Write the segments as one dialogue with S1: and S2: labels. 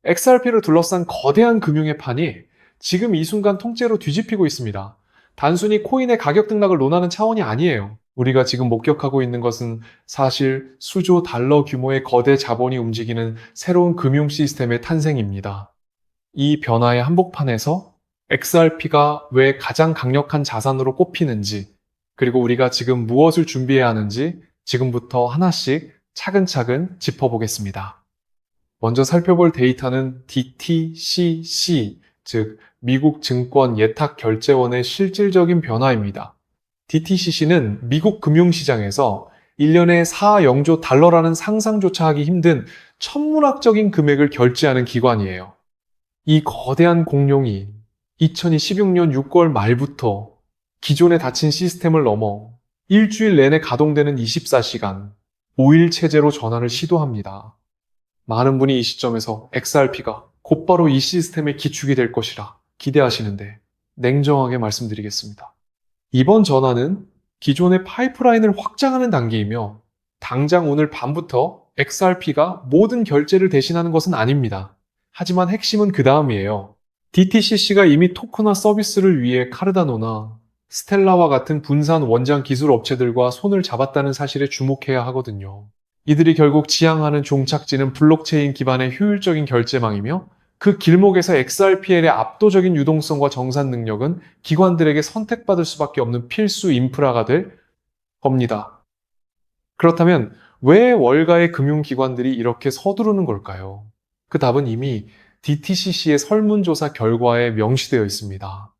S1: XRP를 둘러싼 거대한 금융의 판이 지금 이 순간 통째로 뒤집히고 있습니다. 단순히 코인의 가격 등락을 논하는 차원이 아니에요. 우리가 지금 목격하고 있는 것은 사실 수조 달러 규모의 거대 자본이 움직이는 새로운 금융 시스템의 탄생입니다. 이 변화의 한복판에서 XRP가 왜 가장 강력한 자산으로 꼽히는지, 그리고 우리가 지금 무엇을 준비해야 하는지 지금부터 하나씩 차근차근 짚어보겠습니다. 먼저 살펴볼 데이터는 DTCC, 즉 미국 증권 예탁 결제원의 실질적인 변화입니다. DTCC는 미국 금융시장에서 1년에 4영조 달러라는 상상조차 하기 힘든 천문학적인 금액을 결제하는 기관이에요. 이 거대한 공룡이 2016년 6월 말부터 기존에 닫힌 시스템을 넘어 일주일 내내 가동되는 24시간, 5일 체제로 전환을 시도합니다. 많은 분이 이 시점에서 XRP가 곧바로 이 시스템의 기축이 될 것이라 기대하시는데 냉정하게 말씀드리겠습니다. 이번 전환은 기존의 파이프라인을 확장하는 단계이며 당장 오늘 밤부터 XRP가 모든 결제를 대신하는 것은 아닙니다. 하지만 핵심은 그 다음이에요. DTCC가 이미 토크나 서비스를 위해 카르다노나 스텔라와 같은 분산 원장 기술 업체들과 손을 잡았다는 사실에 주목해야 하거든요. 이들이 결국 지향하는 종착지는 블록체인 기반의 효율적인 결제망이며 그 길목에서 XRPL의 압도적인 유동성과 정산 능력은 기관들에게 선택받을 수밖에 없는 필수 인프라가 될 겁니다. 그렇다면 왜 월가의 금융기관들이 이렇게 서두르는 걸까요? 그 답은 이미 DTCC의 설문조사 결과에 명시되어 있습니다.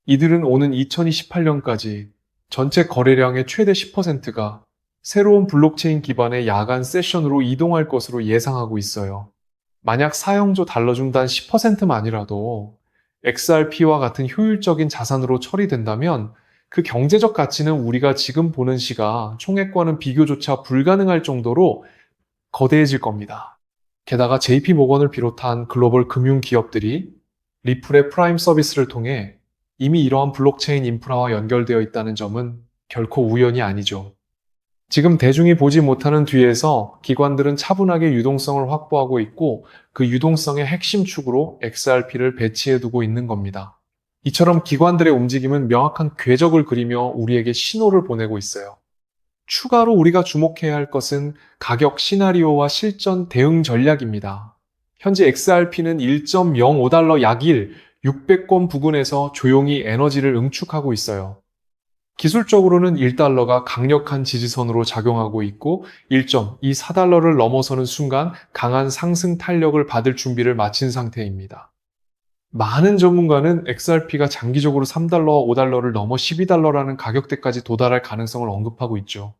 S1: 이들은 오는 2028년까지 전체 거래량의 최대 10%가 새로운 블록체인 기반의 야간 세션으로 이동할 것으로 예상하고 있어요. 만약 사용조 달러 중 단 10%만이라도 XRP와 같은 효율적인 자산으로 처리된다면 그 경제적 가치는 우리가 지금 보는 시가 총액과는 비교조차 불가능할 정도로 거대해질 겁니다. 게다가 JP모건을 비롯한 글로벌 금융 기업들이 리플의 프라임 서비스를 통해 이미 이러한 블록체인 인프라와 연결되어 있다는 점은 결코 우연이 아니죠. 지금 대중이 보지 못하는 뒤에서 기관들은 차분하게 유동성을 확보하고 있고 그 유동성의 핵심 축으로 XRP를 배치해두고 있는 겁니다. 이처럼 기관들의 움직임은 명확한 궤적을 그리며 우리에게 신호를 보내고 있어요. 추가로 우리가 주목해야 할 것은 가격 시나리오와 실전 대응 전략입니다. 현재 XRP는 1.05달러 약 1, 600권 부근에서 조용히 에너지를 응축하고 있어요. 기술적으로는 1달러가 강력한 지지선으로 작용하고 있고 1.24달러를 넘어서는 순간 강한 상승 탄력을 받을 준비를 마친 상태입니다. 많은 전문가는 XRP가 장기적으로 3달러와 5달러를 넘어 12달러라는 가격대까지 도달할 가능성을 언급하고 있죠.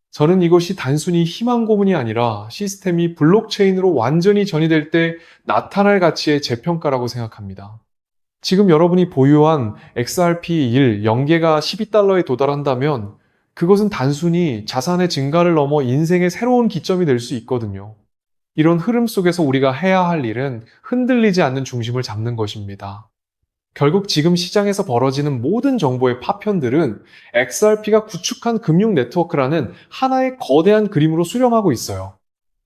S1: 저는 이것이 단순히 희망 고문이 아니라 시스템이 블록체인으로 완전히 전이될 때 나타날 가치의 재평가라고 생각합니다. 지금 여러분이 보유한 XRP1 연계가 12달러에 도달한다면 그것은 단순히 자산의 증가를 넘어 인생의 새로운 기점이 될 수 있거든요. 이런 흐름 속에서 우리가 해야 할 일은 흔들리지 않는 중심을 잡는 것입니다. 결국 지금 시장에서 벌어지는 모든 정보의 파편들은 XRP가 구축한 금융 네트워크라는 하나의 거대한 그림으로 수렴하고 있어요.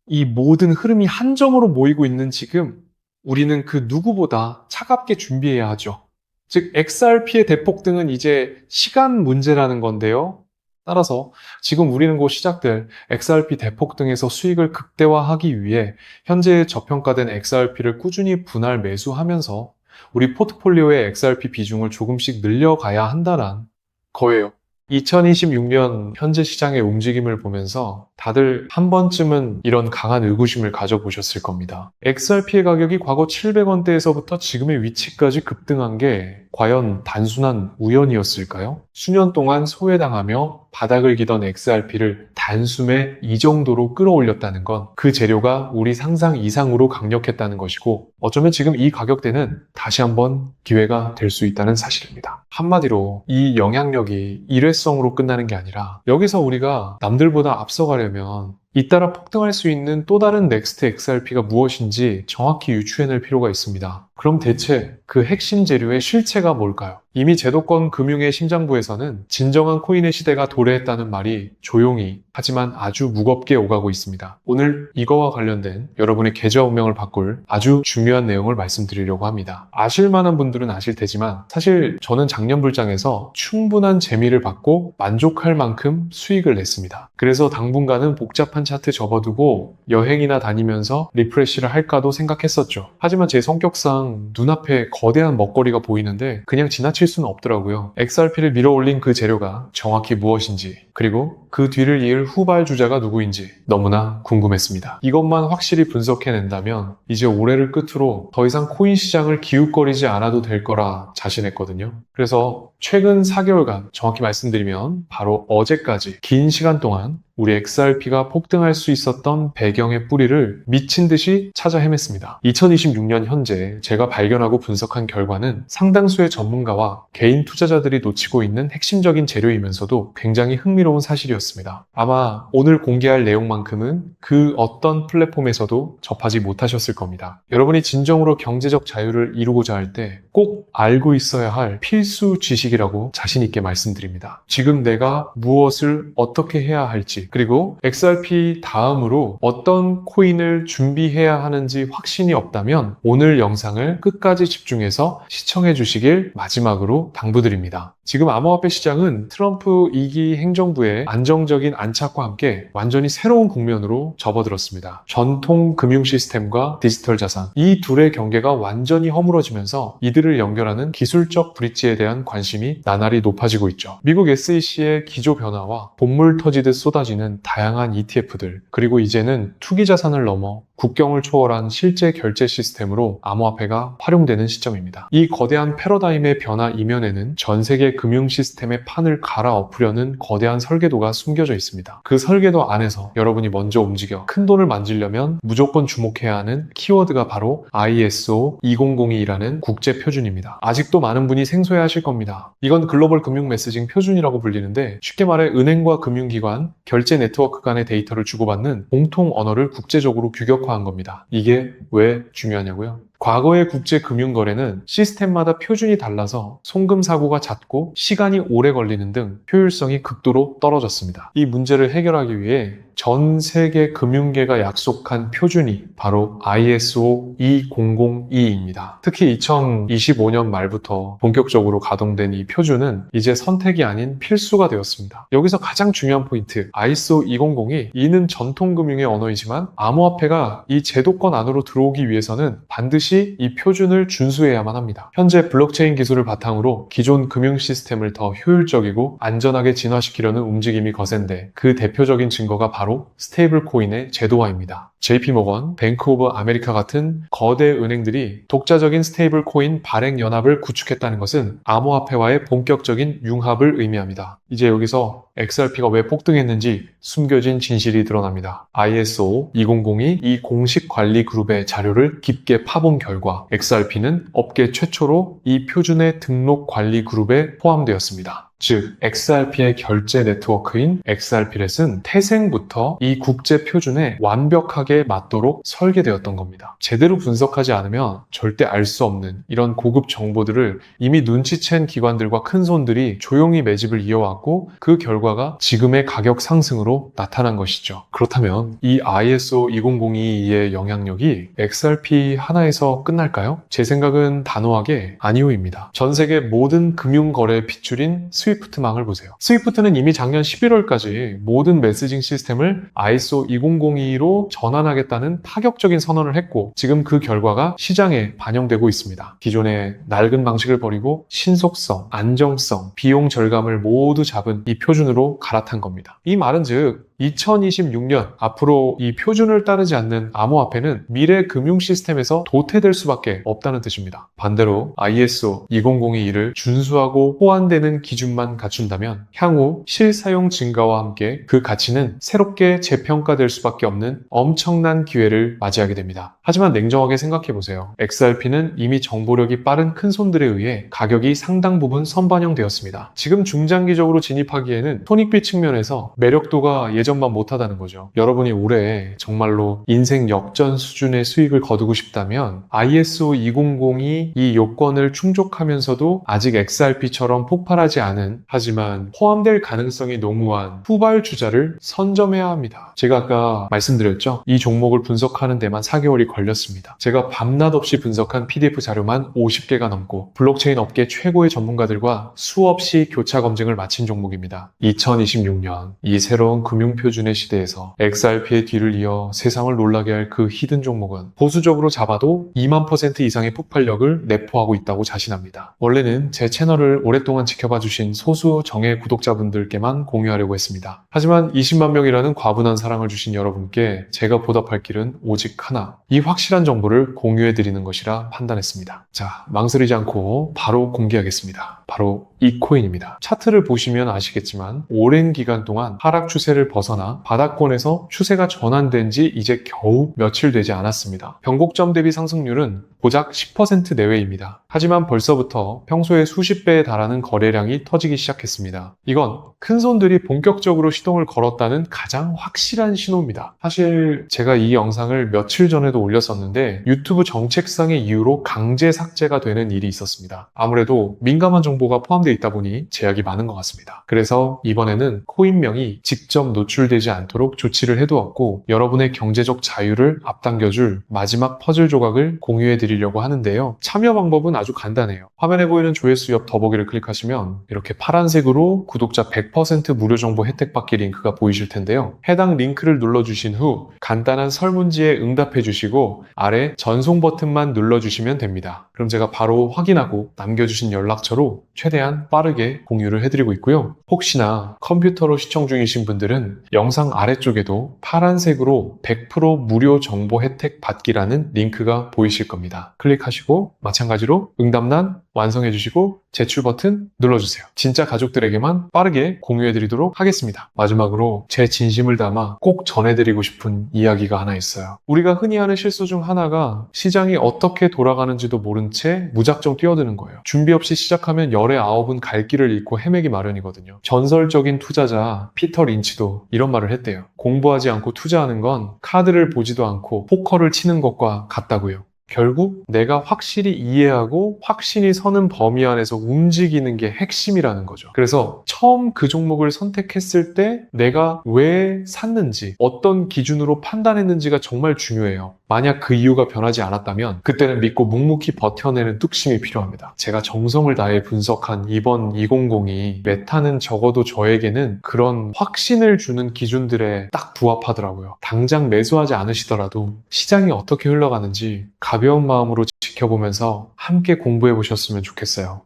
S1: 이 모든 흐름이 한 점으로 모이고 있는 지금 우리는 그 누구보다 차갑게 준비해야 하죠. 즉, XRP의 대폭등은 이제 시간 문제라는 건데요. 따라서 지금 우리는 곧 시작될 XRP 대폭등에서 수익을 극대화하기 위해 현재 저평가된 XRP를 꾸준히 분할 매수하면서 우리 포트폴리오의 XRP 비중을 조금씩 늘려가야 한다는 거예요. 2026년 현재 시장의 움직임을 보면서 다들 한 번쯤은 이런 강한 의구심을 가져보셨을 겁니다. XRP의 가격이 과거 700원대에서부터 지금의 위치까지 급등한 게 과연 단순한 우연이었을까요? 수년 동안 소외당하며 바닥을 기던 XRP를 단숨에 이 정도로 끌어올렸다는 건 그 재료가 우리 상상 이상으로 강력했다는 것이고 어쩌면 지금 이 가격대는 다시 한번 기회가 될 수 있다는 사실입니다. 한마디로 이 영향력이 일회성으로 끝나는 게 아니라 여기서 우리가 남들보다 앞서가려면 잇따라 폭등할 수 있는 또 다른 넥스트 XRP가 무엇인지 정확히 유추해낼 필요가 있습니다. 그럼 대체 그 핵심 재료의 실체가 뭘까요? 이미 제도권 금융의 심장부에서는 진정한 코인의 시대가 도래했다는 말이 조용히 하지만 아주 무겁게 오가고 있습니다. 오늘 이거와 관련된 여러분의 계좌 운명을 바꿀 아주 중요한 내용을 말씀드리려고 합니다. 아실 만한 분들은 아실 테지만 사실 저는 작년 불장에서 충분한 재미를 받고 만족할 만큼 수익을 냈습니다. 그래서 당분간은 복잡한 차트 접어두고 여행이나 다니면서 리프레시를 할까도 생각했었죠. 하지만 제 성격상 눈앞에 거대한 먹거리가 보이는데 그냥 지나칠 수는 없더라고요. XRP를 밀어 올린 그 재료가 정확히 무엇인지, 그리고 그 뒤를 이을 후발 주자가 누구인지 너무나 궁금했습니다. 이것만 확실히 분석해낸다면 이제 올해를 끝으로 더 이상 코인 시장을 기웃거리지 않아도 될 거라 자신했거든요. 그래서 최근 4개월간, 정확히 말씀드리면 바로 어제까지 긴 시간 동안 우리 XRP가 폭등할 수 있었던 배경의 뿌리를 미친 듯이 찾아 헤맸습니다. 2026년 현재 제가 발견하고 분석한 결과는 상당수의 전문가와 개인 투자자들이 놓치고 있는 핵심적인 재료이면서도 굉장히 흥미로운 사실이었습니다. 아마 오늘 공개할 내용만큼은 그 어떤 플랫폼에서도 접하지 못하셨을 겁니다. 여러분이 진정으로 경제적 자유를 이루고자 할 때 꼭 알고 있어야 할 필수 지식이라고 자신 있게 말씀드립니다. 지금 내가 무엇을 어떻게 해야 할지, 그리고 XRP 다음으로 어떤 코인을 준비해야 하는지 확신이 없다면 오늘 영상을 끝까지 집중해서 시청해 주시길 마지막으로 당부드립니다. 지금 암호화폐 시장은 트럼프 2기 행정부의 안정적인 안착과 함께 완전히 새로운 국면으로 접어들었습니다. 전통 금융 시스템과 디지털 자산, 이 둘의 경계가 완전히 허물어지면서 이들을 연결하는 기술적 브릿지에 대한 관심이 나날이 높아지고 있죠. 미국 SEC의 기조 변화와 본물 터지듯 쏟아지는 다양한 ETF들, 그리고 이제는 투기 자산을 넘어 국경을 초월한 실제 결제 시스템으로 암호화폐가 활용되는 시점입니다. 이 거대한 패러다임의 변화 이면에는 전 세계 금융 시스템의 판을 갈아엎으려는 거대한 설계도가 숨겨져 있습니다. 그 설계도 안에서 여러분이 먼저 움직여 큰 돈을 만지려면 무조건 주목해야 하는 키워드가 바로 ISO 2002라는 국제 표준입니다. 아직도 많은 분이 생소해하실 겁니다. 이건 글로벌 금융 메시징 표준이라고 불리는데 쉽게 말해 은행과 금융기관, 결제 네트워크 간의 데이터를 주고받는 공통 언어를 국제적으로 규격화한 겁니다. 이게 왜 중요하냐고요? 과거의 국제금융거래는 시스템마다 표준이 달라서 송금 사고가 잦고 시간이 오래 걸리는 등 효율성이 극도로 떨어졌습니다. 이 문제를 해결하기 위해 전 세계 금융계가 약속한 표준이 바로 ISO 2002입니다. 특히 2025년 말부터 본격적으로 가동된 이 표준은 이제 선택이 아닌 필수가 되었습니다. 여기서 가장 중요한 포인트, ISO 2002, 이는 전통금융의 언어이지만 암호화폐가 이 제도권 안으로 들어오기 위해서는 반드시 이 표준을 준수해야만 합니다. 현재 블록체인 기술을 바탕으로 기존 금융 시스템을 더 효율적이고 안전하게 진화시키려는 움직임이 거센데 그 대표적인 증거가 바로 스테이블 코인의 제도화입니다. JP모건, 뱅크 오브 아메리카 같은 거대 은행들이 독자적인 스테이블 코인 발행 연합을 구축했다는 것은 암호화폐와의 본격적인 융합을 의미합니다. 이제 여기서 XRP가 왜 폭등했는지 숨겨진 진실이 드러납니다. ISO 2002 이 공식 관리 그룹의 자료를 깊게 파본 결과 XRP는 업계 최초로 이 표준의 등록 관리 그룹에 포함되었습니다. 즉, XRP의 결제 네트워크인 XRP렛은 태생부터 이 국제 표준에 완벽하게 맞도록 설계되었던 겁니다. 제대로 분석하지 않으면 절대 알 수 없는 이런 고급 정보들을 이미 눈치챈 기관들과 큰손들이 조용히 매집을 이어왔고 그 결과가 지금의 가격 상승으로 나타난 것이죠. 그렇다면 이 ISO 2002의 영향력이 XRP 하나에서 끝날까요? 제 생각은 단호하게 아니오입니다. 전 세계 모든 금융거래의 핏줄인 스위프트망을 보세요. 스위프트는 이미 작년 11월까지 모든 메시징 시스템을 ISO 2002로 전환하겠다는 파격적인 선언을 했고 지금 그 결과가 시장에 반영되고 있습니다. 기존의 낡은 방식을 버리고 신속성, 안정성, 비용 절감을 모두 잡은 이 표준으로 갈아탄 겁니다. 이 말은 즉 2026년 앞으로 이 표준을 따르지 않는 암호화폐는 미래 금융 시스템에서 도태될 수밖에 없다는 뜻입니다. 반대로 ISO 2002를 준수하고 호환되는 기준만 갖춘다면 향후 실사용 증가와 함께 그 가치는 새롭게 재평가될 수밖에 없는 엄청난 기회를 맞이하게 됩니다. 하지만 냉정하게 생각해보세요. XRP는 이미 정보력이 빠른 큰손들에 의해 가격이 상당 부분 선반영되었습니다. 지금 중장기적으로 진입하기에는 손익비 측면에서 매력도가 예전 대접만 못하다는 거죠. 여러분이 올해 정말로 인생 역전 수준의 수익을 거두고 싶다면 ISO 2002 이 요건을 충족하면서도 아직 XRP처럼 폭발하지 않은, 하지만 포함될 가능성이 농후한 후발주자를 선점해야 합니다. 제가 아까 말씀드렸죠? 이 종목을 분석하는 데만 4개월이 걸렸습니다. 제가 밤낮 없이 분석한 PDF 자료만 50개가 넘고 블록체인 업계 최고의 전문가들과 수없이 교차 검증을 마친 종목입니다. 2026년 이 새로운 금융표준의 시대에서 XRP의 뒤를 이어 세상을 놀라게 할 그 히든 종목은 보수적으로 잡아도 2만% 이상의 폭발력을 내포하고 있다고 자신합니다. 원래는 제 채널을 오랫동안 지켜봐 주신 소수 정예 구독자분들께만 공유하려고 했습니다. 하지만 20만 명이라는 과분한 사랑을 주신 여러분께 제가 보답할 길은 오직 하나, 이 확실한 정보를 공유해 드리는 것이라 판단했습니다. 자, 망설이지 않고 바로 공개하겠습니다. 바로 이 코인입니다. 차트를 보시면 아시겠지만 오랜 기간 동안 하락 추세를 벗어나 바닥권에서 추세가 전환된 지 이제 겨우 며칠 되지 않았습니다. 변곡점 대비 상승률은 고작 10% 내외입니다. 하지만 벌써부터 평소에 수십 배에 달하는 거래량이 터지기 시작했습니다. 이건 큰 손들이 본격적으로 시동을 걸었다는 가장 확실한 신호입니다. 사실 제가 이 영상을 며칠 전에도 올렸었는데 유튜브 정책상의 이유로 강제 삭제가 되는 일이 있었습니다. 아무래도 민감한 정보가 포함되어 있다 보니 제약이 많은 것 같습니다. 그래서 이번에는 코인명이 직접 노출되지 않도록 조치를 해두었고 여러분의 경제적 자유를 앞당겨줄 마지막 퍼즐 조각을 공유해 드리려고 하는데요. 참여 방법은 아주 간단해요. 화면에 보이는 조회수 옆 더보기를 클릭하시면 이렇게 파란색으로 구독자 100% 무료 정보 혜택 받기 링크가 보이실 텐데요. 해당 링크를 눌러주신 후 간단한 설문지에 응답해 주시고 아래 전송 버튼만 눌러주시면 됩니다. 그럼 제가 바로 확인하고 남겨주신 연락처로 최대한 빠르게 공유를 해드리고 있고요. 혹시나 컴퓨터로 시청 중이신 분들은 영상 아래쪽에도 파란색으로 100% 무료 정보 혜택 받기라는 링크가 보이실 겁니다. 클릭하시고 마찬가지로 응답란 완성해 주시고 제출 버튼 눌러주세요. 진짜 가족들에게만 빠르게 공유해 드리도록 하겠습니다. 마지막으로 제 진심을 담아 꼭 전해드리고 싶은 이야기가 하나 있어요. 우리가 흔히 하는 실수 중 하나가 시장이 어떻게 돌아가는지도 모른 채 무작정 뛰어드는 거예요. 준비 없이 시작하면 열의 아홉은 갈 길을 잃고 헤매기 마련이거든요. 전설적인 투자자 피터 린치도 이런 말을 했대요. 공부하지 않고 투자하는 건 카드를 보지도 않고 포커를 치는 것과 같다고요. 결국 내가 확실히 이해하고 확신이 서는 범위 안에서 움직이는 게 핵심이라는 거죠. 그래서 처음 그 종목을 선택했을 때 내가 왜 샀는지, 어떤 기준으로 판단했는지가 정말 중요해요. 만약 그 이유가 변하지 않았다면 그때는 믿고 묵묵히 버텨내는 뚝심이 필요합니다. 제가 정성을 다해 분석한 이번 2002 메타는 적어도 저에게는 그런 확신을 주는 기준들에 딱 부합하더라고요. 당장 매수하지 않으시더라도 시장이 어떻게 흘러가는지 가벼운 마음으로 지켜보면서 함께 공부해 보셨으면 좋겠어요.